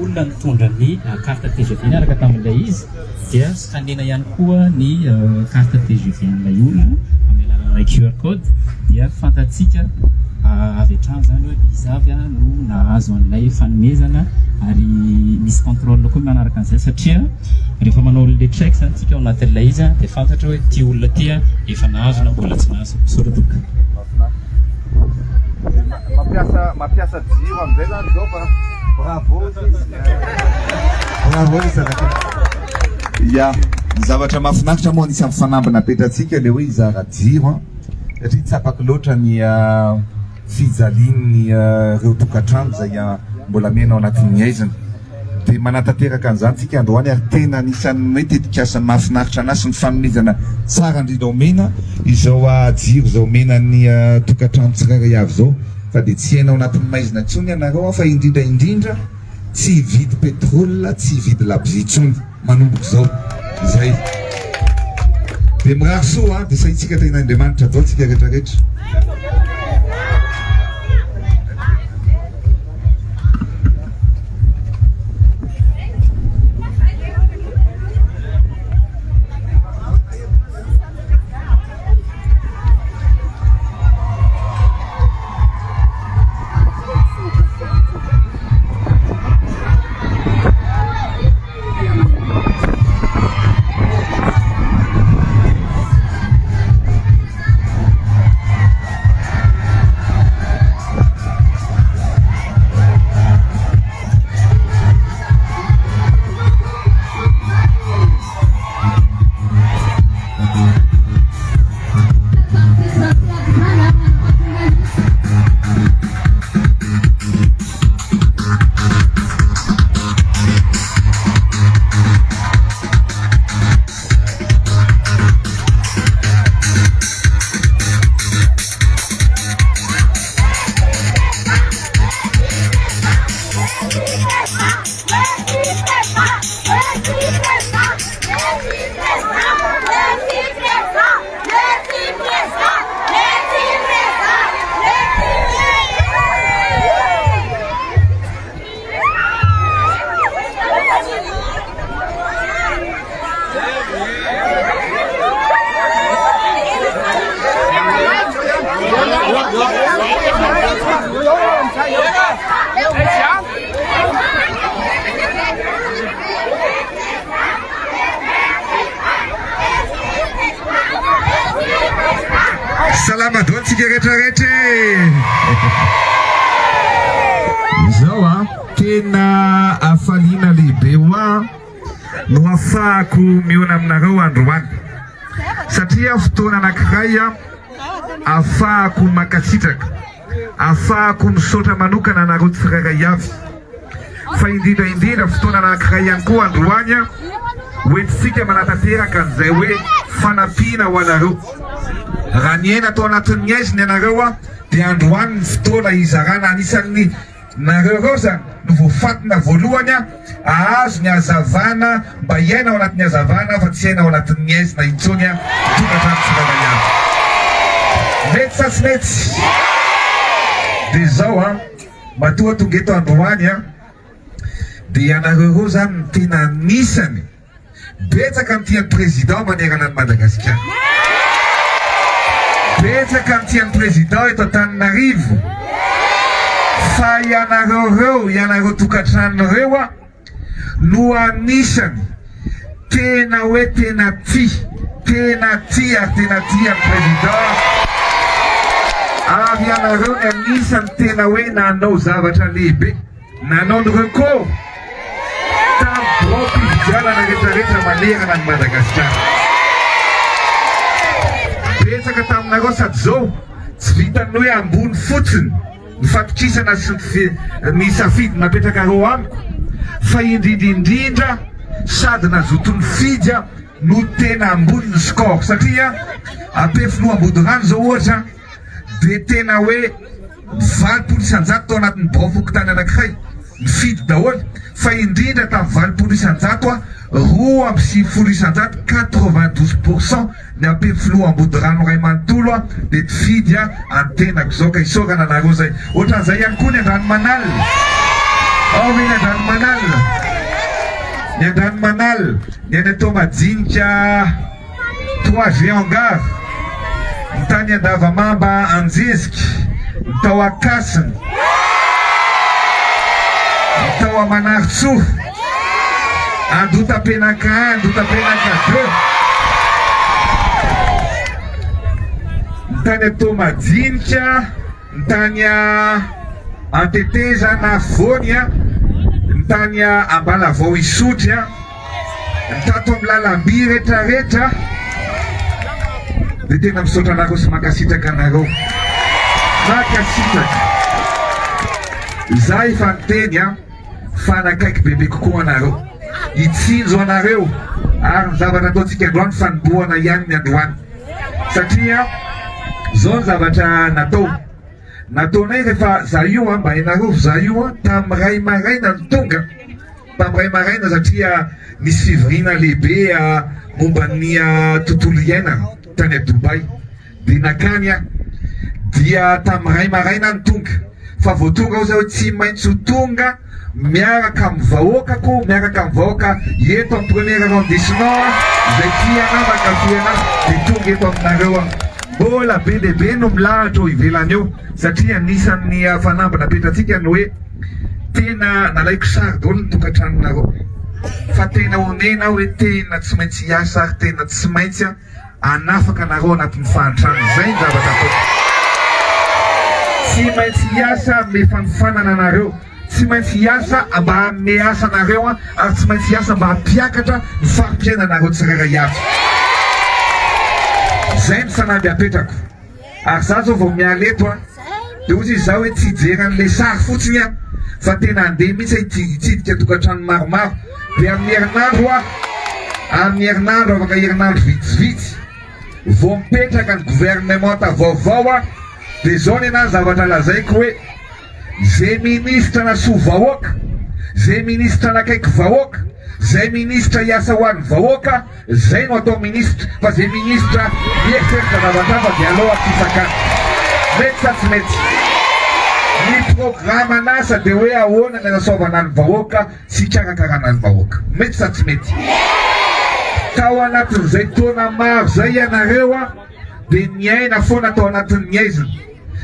olona nitondra ny carte TGV araka tamin'ilay izy dia scanena ihany koa ny carte TGV an'ilay olona amin'ny alalan'ilay QR code dia fantatsika avy hatrany zany hoe izy avy no nahazo an'ilay fanomezana ary misy contrôle koa manaraka an'izay satria rehefa manao le check zany tsika ao anatin'ilay izy dia fantatra hoe ty olona ty efa nahazo na mbola tsy nahazo soratoka. Mampiasa jiro amizay zany zao fa bravo ya ny zavatra mahafinaritra moa anisany fanambina petratsika le hoe izara jiro satria tsapaky loatra ny fijalian'ny reo tokantrano zay mbola mena ao anatin'ny aizana dia manatanteraka an'izany tsika androany ary tena anisan'ny hoe tetikasan'ny mahafinaritra anazy sy ny fanomezana tsara indrindra omena izao jiro zao menan'ny tokantrano tsirairay avy zao fa dia tsy hainao anatin'ny maizina ntsony ianareo fa indrindra tsy hividy petrôle tsy hividy labozia ntsony manomboka zao zay dia mirary soa dia saitsika ten'Andriamanitra dao tsika rehetrarehetra. Salama dao antsika rehetrarehetra zao tena afaliana lehibe hoa no ahafahako miona aminareo androany satria fotoana anankiray ahafahako makasitraka ahafahako misaotra manokana anareo tsirairay avy fa indrindra fotoana anankiray ihany koa androany hoentsika manatanteraka an'izay hoe fanampiana ho anareo raha ny aina atao anatin'ny aiziny ianareo dia androany ny fotoana izarana anisan'ny nareo zany no voafatina voalohany ahazo ny hazavana mba hiaina ao anatin'ny hazavana fa tsy haina ao anatin'ny aizina intsony tokantrano tsirairay avy mety sa tsy mety dia zao matoa tonga eto androany dia ianareo zany ny tena anisany betsaka amin'tian'ny président manerana ny Madagasikara betsaka amin'tian'ny président eto Antananarivo fa ianareo tokantrano reo no anisany tena hoe tena tia ny président ary ianareo ny anisany tena hoe nanao zavatra lehibe nanao ny record tampividianana rehetrarehetra manerana ny Madagasikara betsaka taminareo sady zao tsy vitany hoe ambony fotsiny ny fampitrisana sy ny safidy napetraka reo amiko fa indrindra sady nazoton'ny fidy no tena ambony ny score satria ampefinoa ambody rano zao ohatra dia tena hoe 20% isanjato tao anatin'ny baofokotany anankiray mifidy daholo fa indrindra tamin'ny 20% roa amby 20% 92% ny ampefinoa ambody rano ray manontolo dia tifidy antenako zao ka isorana anareo zay ohatran'izay ihany koa ny Andranomanalina ao ny Andranomanalina ny Andranomanal, ny any atao Madinika 3 Angara, ny tany Andavamamba Anjeziky, ny tao Akasiny, ny tao Manaritsoa, Andotapenaka 1, Andotapenaka 2, ny tany atao Madinika, ny tany Anteteza na Vonia, ny tany Ambalavao Isotry, ny tato amin'ny Lalamby rehetrarehetra, dia tena misaotra anareo sy mankasitraka anareo, mankasitraka. Za efa niteny fa nakaiky bebe kokoa anareo, hitsinjo anareo ary ny zavatra ataontsika androany fanombohana ihany ny androany, satria zao ny zavatra nataonay rehefa za io mba hainareo za io tamin'ny ray maraina ny tonga, tamin'ny ray maraina satria nisy fivoriana lehibe momba ny tontolo iainana tany a Dubai, dia nakany dia tamin'ny ray maraina ny tonga, fa vao tonga ao zao tsy maintsy tonga miaraka amin'ny vahoakako, miaraka amin'ny vahoaka eto amin'ny premier arrondissement zay tiana mankafy dia tonga eto aminareo mbola be lehibe no milahatra ivelany eo, satria anisan'ny fanambana petratsika ny hoe tena nalaiko sary daholo ny tokantranonareo, fa tena onena hoe tena tsy maintsy hiasa ary tena tsy maintsy anafaka anareo anatin'ny fahantrano, zay ny zavatra atao. Tsy maintsy hiasa ame fanofanana anareo, tsy maintsy hiasa mba hanome asa anareo ary tsy maintsy hiasa mba hampiakatra ny farimpiaina anareo tsirairay avy. Zay ny sanamby apetrako. Ary za zao vao miala eto dia ozy izy zao hoe tsy hijery an'ilay sary fotsiny fa tena handeha mihitsy hitsidika tokantrano maromaro, dia amin'ny herinandro afaka herinandro vitsivitsy vao mipetraka ny gouvernemanta vaovao dia zao ny anazy zavatra lazaiko hoe zay ministra nasoa vahoaka, zay ministra nakaiky vahoaka, zay ministra hiasa ho an'ny vahoaka, zay no atao ministra, fa zay ministra mieritreritra zavatra fa dia aloha fisakana. Mety sa tsy mety? Ny programme anasa dia hoe ahoana ny anasaovana ny vahoaka sy hikarakarana ny vahoaka. Mety sa tsy mety? Tao anatin'izay taona maro zay ianareo dia niaina foana tao anatin'ny aizina.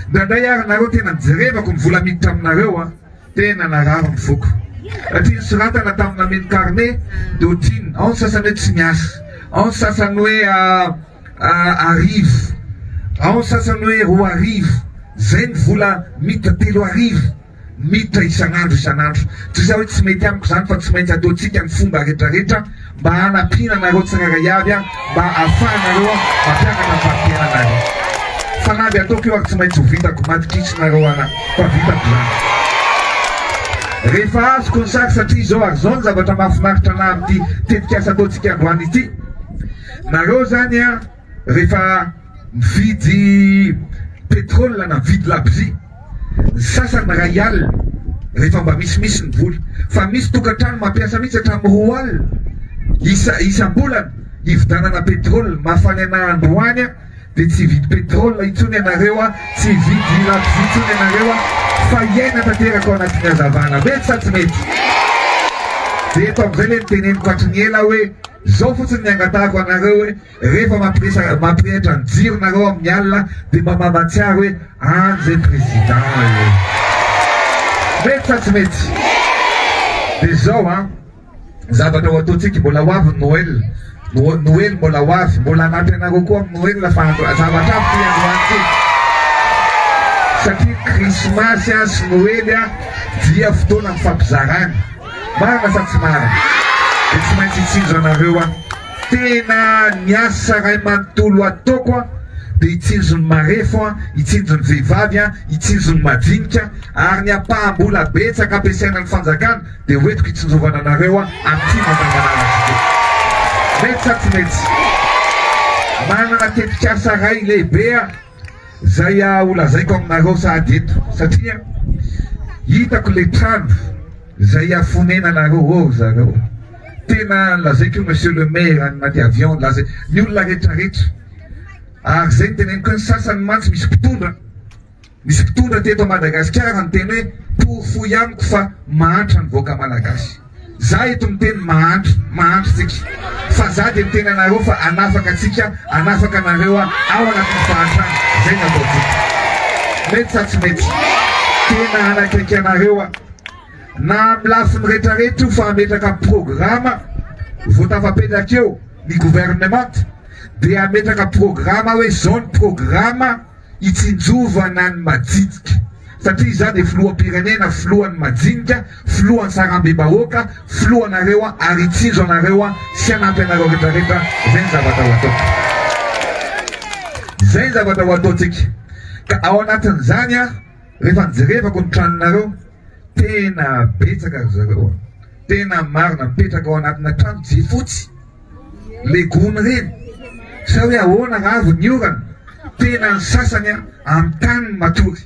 Ndraindray ary nareo tena nijerevako ny vola miditra aminareo tena nararo ny foko. Satria soratana tamina meny carnet dia otriny, ao ny sasany hoe tsy miasa, ao ny sasany hoe arivo, ao ny sasany hoe 2 arivo, zay ny vola miditra 3 arivo miditra isan'andro. Tsy zao hoe tsy mety amiko zany fa tsy maintsy ataontsika ny fomba rehetrarehetra mba hanampiana nareo tsirairay avy mba ahafahanareo mampiakatra ny farimpiainanareo. Fanaby ataoko io ary tsy maintsy ho vitako matikitsinareo fa vitako zany. Rehefa azoko ny sary satria zao ary zao ny zavatra mahafinaritra na amin'ity tetikasa ataontsika androany ity. Nareo zany rehefa mividy petrole na mividy labozia, ny sasany ray alina rehefa mba misimisy ny vola, fa misy tokantrano mampiasa mihitsy hatramin'ny 2 alina isam-bolana hividanana petrole. Mafany an'androany dia tsy vidy petrole itsony ianareo, tsy vidy labozia itsony ianareo, fa iaina tanteraka ao anatin'ny hazavana. Mety sa tsy mety? Dia eto amin'izay le niteneniko hatriny ela hoe zao fotsiny ny angatahako anareo hoe rehefa mampirehitra ny jiro nareo amin'ny alina dia mba mamantsiary hoe an'izay président. Mety sa tsy mety? Dia zao zavatra ho ataontsika mbola ho avy Noël mbola ho avy, mbola anampy anareo koa amin'ny Noël lafa zavatra avy ty androany ty, satria krismasy sy Noël dia fotoana mifampizarana. Marina sa tsy marina? Dia tsy maintsy hitsinjo anareo tena niasa ray manontolo ataoko dia hitsinjo ny marefo, hitsinjo ny vehivavy, hitsinjo ny madinika, ary ny apahambola betsaka ampiasaina ny fanjakana dia hoentiko hitsinjovana anareo amin'ity mandanganana. Mety sa tsy mety? Manana tetikasa ray lehibe zay holazaiko aminareo sahady eto, satria hitako le trano zay afonena anareo zareo. Tena lazaiko monsieur le maire anaty avion, lazay ny olona rehetrarehetra. Ary zay ny teneniko ny sasany mantsy misy mpitondra teto Madagasikara ny teny hoe porofo amiko fa mahantra ny vahoaka malagasy. za eto miteny mahandro tsika fa za de miteny anareo fa anafaka atsika anafaka anareo ao anatin'ny fahatrano zay nataotsika mety sa tsy mety tena anakaiky anareo na amin'ny lafiny rehetrarehetra io fa ametraka programa vao tafapetraka eo ny gouvernement de ametraka programa hoe zao ny programa itsinjovana ny majidika satria za de filoham-pirenena filohan'ny majinika filohan'ny sarambe-bahoaka filohanareo ary itsinjo anareo sy anampy anareo rehetrarehetra zay ny zavatra ho atao zay ny zavatra ho ataotsika ka ao anatin'izany rehefa nijerevako ny tranonareo tena betsaka ry zareo tena marina mipetraka ao anatina trano jifotsy legony reny sa hoe ahoana ravo ny orana tena ny sasany amin'ny tany matory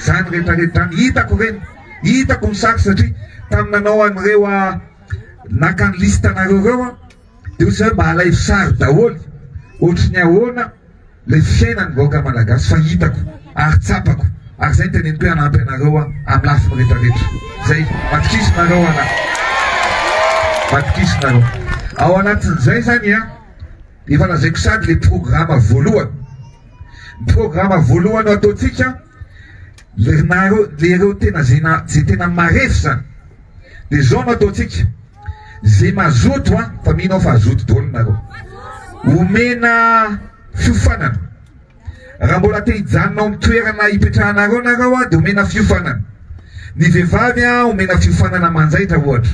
zany rehetrarehetra tany hitako reny hitako misary satria taminanao an'ireo nakany listanareo reo de ozy hoe mba alay fisary daholy ohatry ny ahoana le fiainany vahoaka malagasy fa hitako ary tsapako ary zay teneniko hoe anampy anareo amin'ny lafiny rehetrarehetra zay matikisinareo matikisinareo ao anatin'izay zany efa lazaiko sady le programa voalohany ny programa voalohany ataotsika lereo tena zay tena marefy zany de zao no ataotsika zay mazoto fa mihinao fa azoto daholo nareo omena fiofanana raha mbola te hijanonao amin'ny toerana hipetrahanareo nareo de omena fiofanana ny vehivavy omena fiofanana manjaitra ohatra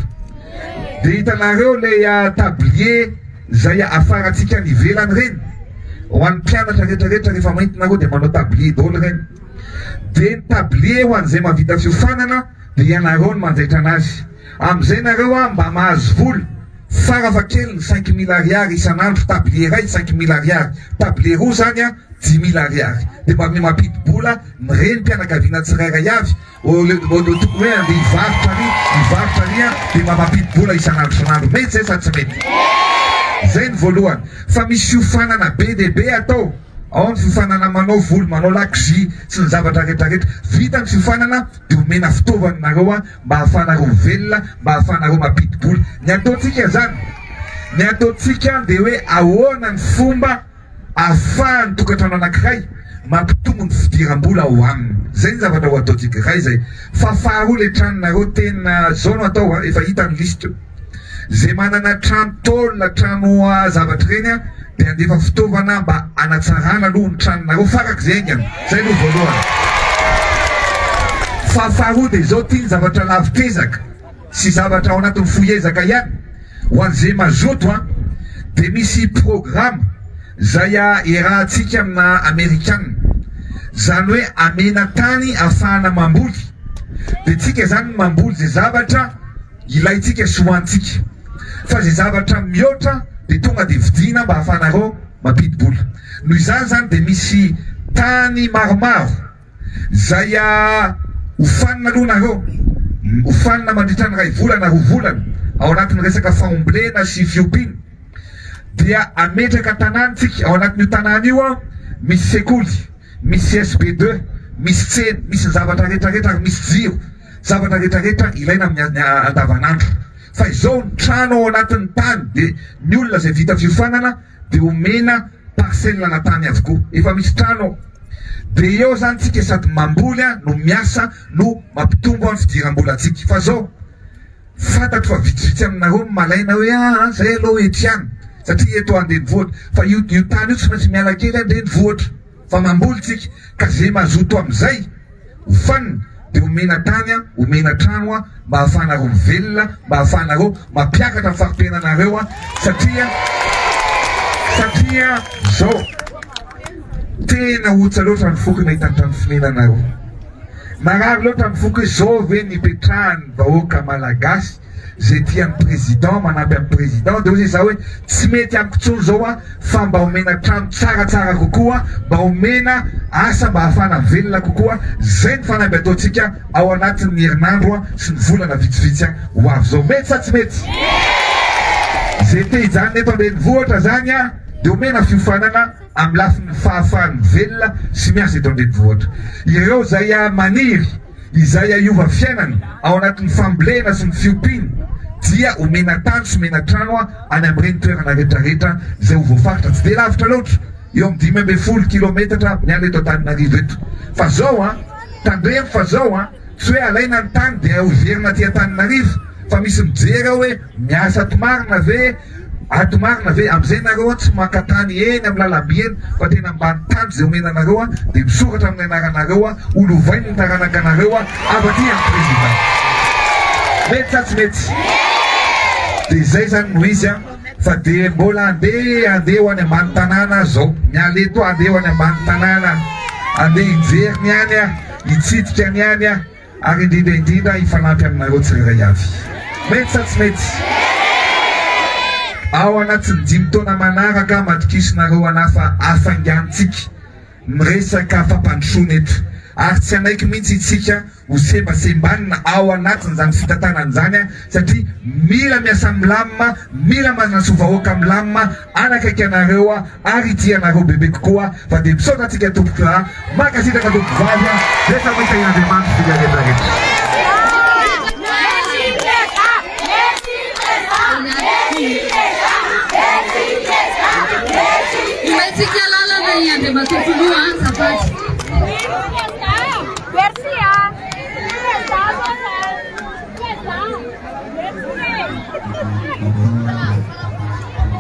de hitanareo le tablier zay afaratsika ny ivelany reny ho an'ny mpianatra rehetrarehetra rehefa mahitinareo de manao tablier daholo reny de ny tablier ho an'izay mavita fiofanana de ianareo ny manjaitra anazy am'izay nareo mba mahazo voly farafa kely ny 5 000 ariary isan'andro tablier ray 5 000 ariary tablier roa zany 10 000 ariary de mba ame mampidi-bola ny reny mpianakaviana tsirairay avy tokony hoe ande hivarotra ry de mba mampidi-bola isan'andro isan'andro mety zay sa tsy mety zay ny voalohany fa misy fiofanana be de be atao ao ny fiofanana manao volo manao lakozy sy ny zavatra rehetrarehetra vita ny fiofanana de omena fitaovany nareo mba ahafanareo velona mba ahafanareo mampidi-bola ny ataotsika zany ny ataotsika de hoe ahoana ny fomba ahafahany tokantrano anankiray mampitombo ny fidiram-bola ao aminy zay ny zavatra ho ataotsika ray zay fa faharoa le tranonareo tena zao no atao efa hita ny liste zay manana trano tolona trano zavatra reny de andefa fitaovana mba anatsarana aloha ny tranonareo farak' zay ngany zay no voalohany fa faharoa de zao tia ny zavatra lavitezaka sy zavatra ao anatin'ny foezaka ihany ho an'izay mazoto de misy programa zay erahantsika amina amerikana zany hoe amena tany ahafahana mamboly de tsika zany mamboly zay zavatra ilaitsika sy hoantsika fa zay zavatra mihoatra de tonga de vidina mba ahafanareo mampidi-bola noho izany zany de misy tany maromaro zay hofanina aloha nareo hofanina mandritra ny ray volana roa volana ao anatin'ny resaka faomblena sy fiopina dia ametraka tanàntsika ao anatin'io tanàna io misy sekoly misy SB2 misy tsena misy ny zavatra rehetrarehetra ary misy jiro zavatra rehetrarehetra ilaina amin'ny andavanandro fa izao ny trano ao anatin'ny tany de ny olona zay vita fiofanana de omena parcelle-na tany avokoa efa misy trano de eo zany tsika sady mamboly no miasa no mampitombo amin'ny fidiram-bola atsika fa zao fantatro fa vitsivitsy aminareo malaina hoe zay aloha etiany satria eto andrenivohitra fa io tany io tsy maintsy miala kely andrenivohitra fa mamboly tsika ka zay mazoto am'izay hofanina de omena tany omena trano mba ahafanareo mivelona mba ahafanareo mampiakatra farimpenanareo satria zao tena otsa loatra ny foky nahitany trano finanareo marary loatra ny foky zao ve nipetrahany vahoaka malagasy zay tian'ny président manampy amin'ny président de ozy za hoe tsy mety amiko tsony zao fa mba omena trano tsaratsara kokoa mba omena asa mba ahafana velona kokoa zay ny fanampy ataotsika ao anatin'ny herinandro sy ny volana vitsivitsy ho avy zao mety sa tsy mety zay te hijany eto andrenivohitra zany de omena fiofanana amin'ny lafiny fahafahany velona sy miasa eto andrenivohitra ireo zay maniry izay iova fiainana ao anatin'ny fambolena sy ny fiopina dia omena tany sy omena trano any amin'ireny toerana rehetrarehetra zay ho voafaritra tsy dia lavitra loatra eo amin'ny 5 kilometatra ny any eto Antananarivo eto fa zao tandremo fa zao tsy hoe alaina ny tany dia overina aty Antananarivo fa misy mijery hoe miasa atomarina ve amin'izay nareo tsy maka tany eny amin'ny lalamby eny fa tena mbany tany zay omena nareo dia misoratra amin'ny anaranareo olovainy ny taranaka anareo afaty amin'ny président mety sa tsy mety dia zay zany no izy fa dia mbola andeha ho any ambany tanàna zao miala eto andeha ho any ambany tanàna andeha hijery ny any hitsidika ny any ary indrindra hifanampy aminareo tsirairay avy mety sa tsy mety ao anatin'ny 5 taona manaraka matokisinareo anafa afangantsika miresaka fampandrosoana eto ary tsy anaiky mihitsy itsika ho sembasembanina ao anatin'izany fitantanana zany satria mila miasa milamina mila manasa vahoaka milamina anakaiky anareo ary itianareo bebe kokoa fa dia misaotra atsika tompoko makasitraka tompoko vavy rehefa mahita ian'Andriamanitra filaretrarehetra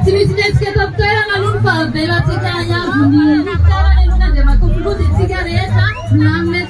Sinisitetsika tapitoerana aloha ny fahavelantsika hiavony fitarana eny Andriamatompolo dia tsika rehetra na amin'ny